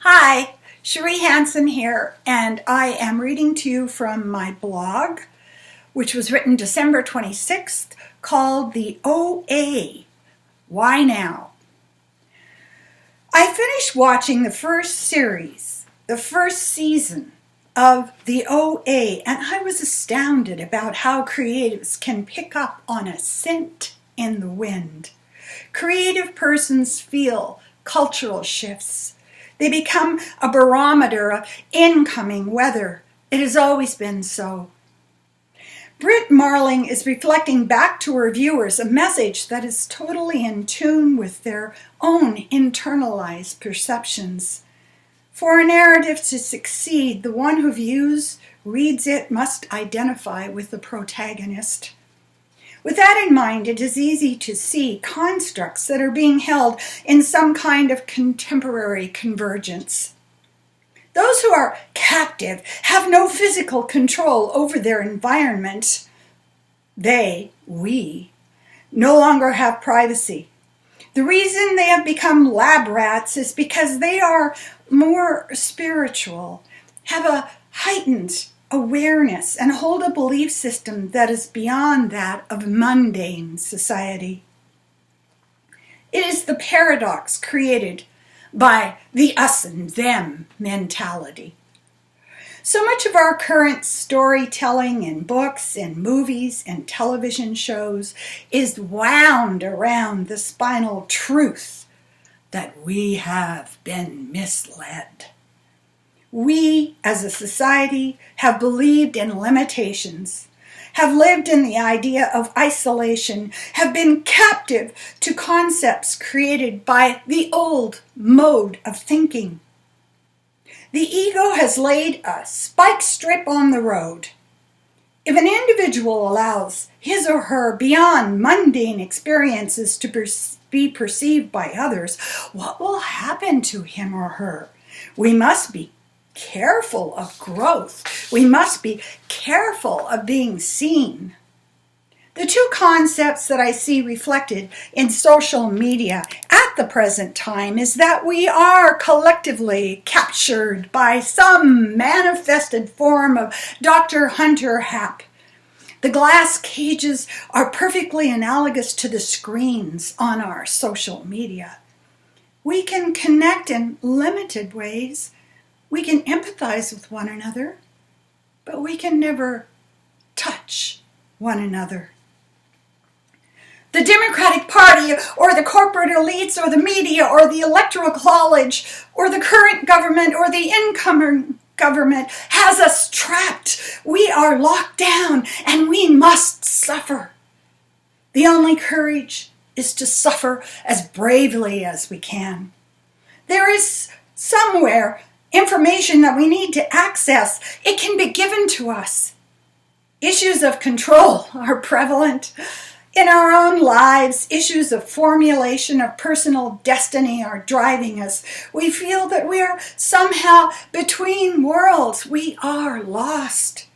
Hi, Cherie Hansen here, and I am reading to you from my blog, which was written December 26th, called The OA, Why Now? I finished watching the first series, the first season of The OA, and I was astounded about how creatives can pick up on a scent in the wind. Creative persons feel cultural shifts. They become a barometer of incoming weather. It has always been so. Brit Marling is reflecting back to her viewers a message that is totally in tune with their own internalized perceptions. For a narrative to succeed, the one who reads it must identify with the protagonist. With that in mind, it is easy to see constructs that are being held in some kind of contemporary convergence. Those who are captive have no physical control over their environment. We, no longer have privacy. The reason they have become lab rats is because they are more spiritual, have a heightened awareness, and hold a belief system that is beyond that of mundane society. It is the paradox created by the us and them mentality. So much of our current storytelling in books, in movies, and television shows is wound around the spinal truth that we have been misled. We, as a society, have believed in limitations, have lived in the idea of isolation, have been captive to concepts created by the old mode of thinking. The ego has laid a spike strip on the road. If an individual allows his or her beyond mundane experiences to be perceived by others, what will happen to him or her? We must be careful of growth. We must be careful of being seen. The two concepts that I see reflected in social media at the present time is that we are collectively captured by some manifested form of Dr. Hunter Hap. The glass cages are perfectly analogous to the screens on our social media. We can connect in limited ways. We can empathize with one another, but we can never touch one another. The Democratic Party or the corporate elites or the media or the Electoral College or the current government or the incoming government has us trapped. We are locked down and we must suffer. The only courage is to suffer as bravely as we can. There is somewhere information that we need to access. It can be given to us. Issues of control are prevalent in our own lives. Issues of formulation of personal destiny are driving us. We feel that we are somehow between worlds. We are lost.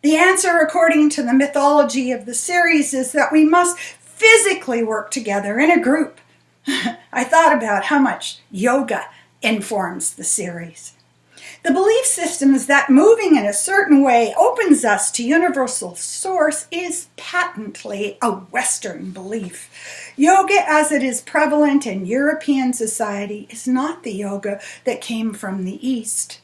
The answer, according to the mythology of the series, is that we must physically work together in a group. I thought about how much yoga informs the series. The belief systems that moving in a certain way opens us to universal source is patently a Western belief. Yoga as it is prevalent in European society is not the yoga that came from the East.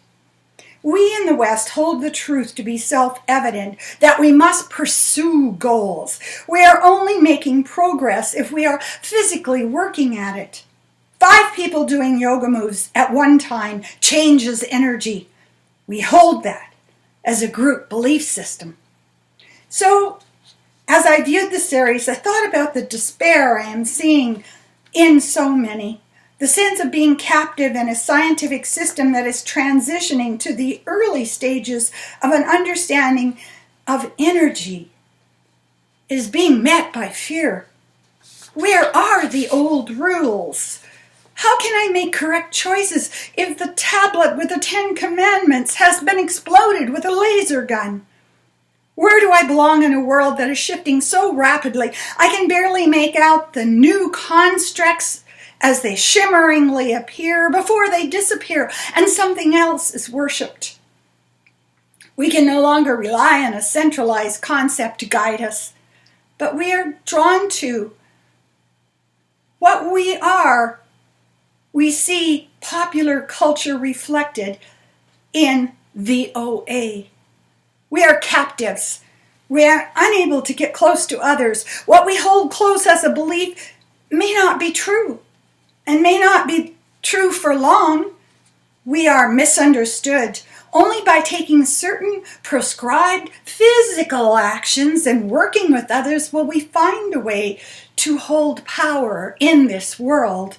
We in the West hold the truth to be self-evident that we must pursue goals. We are only making progress if we are physically working at it. 5 people doing yoga moves at one time changes energy. We hold that as a group belief system. So, as I viewed the series, I thought about the despair I am seeing in so many. The sense of being captive in a scientific system that is transitioning to the early stages of an understanding of energy is being met by fear. Where are the old rules? How can I make correct choices if the tablet with the 10 Commandments has been exploded with a laser gun? Where do I belong in a world that is shifting so rapidly I can barely make out the new constructs as they shimmeringly appear before they disappear and something else is worshipped. We can no longer rely on a centralized concept to guide us, but we are drawn to what we are. We see popular culture reflected in the OA. We are captives. We are unable to get close to others. What we hold close as a belief may not be true, and may not be true for long. We are misunderstood. Only by taking certain prescribed physical actions and working with others will we find a way to hold power in this world.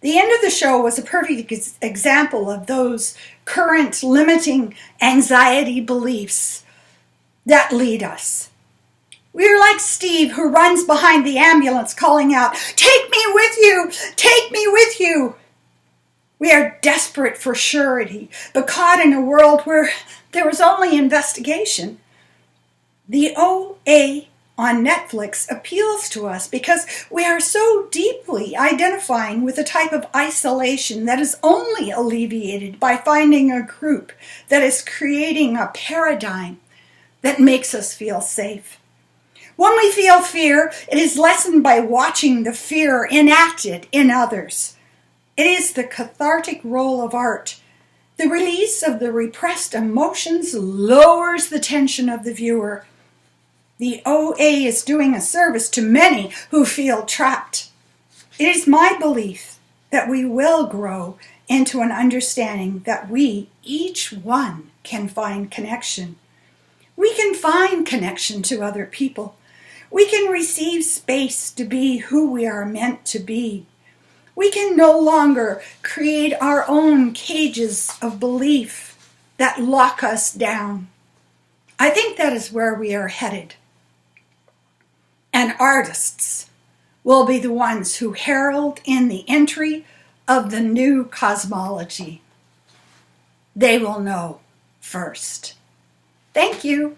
The end of the show was a perfect example of those current limiting anxiety beliefs that lead us. We're like Steve, who runs behind the ambulance calling out, "Take me with you! Take me with you!" We are desperate for surety, but caught in a world where there was only investigation. The OA on Netflix appeals to us because we are so deeply identifying with a type of isolation that is only alleviated by finding a group that is creating a paradigm that makes us feel safe. When we feel fear, it is lessened by watching the fear enacted in others. It is the cathartic role of art. The release of the repressed emotions lowers the tension of the viewer. The OA is doing a service to many who feel trapped. It is my belief that we will grow into an understanding that we, each one, can find connection. We can find connection to other people. We can receive space to be who we are meant to be. We can no longer create our own cages of belief that lock us down. I think that is where we are headed. And artists will be the ones who herald in the entry of the new cosmology. They will know first. Thank you.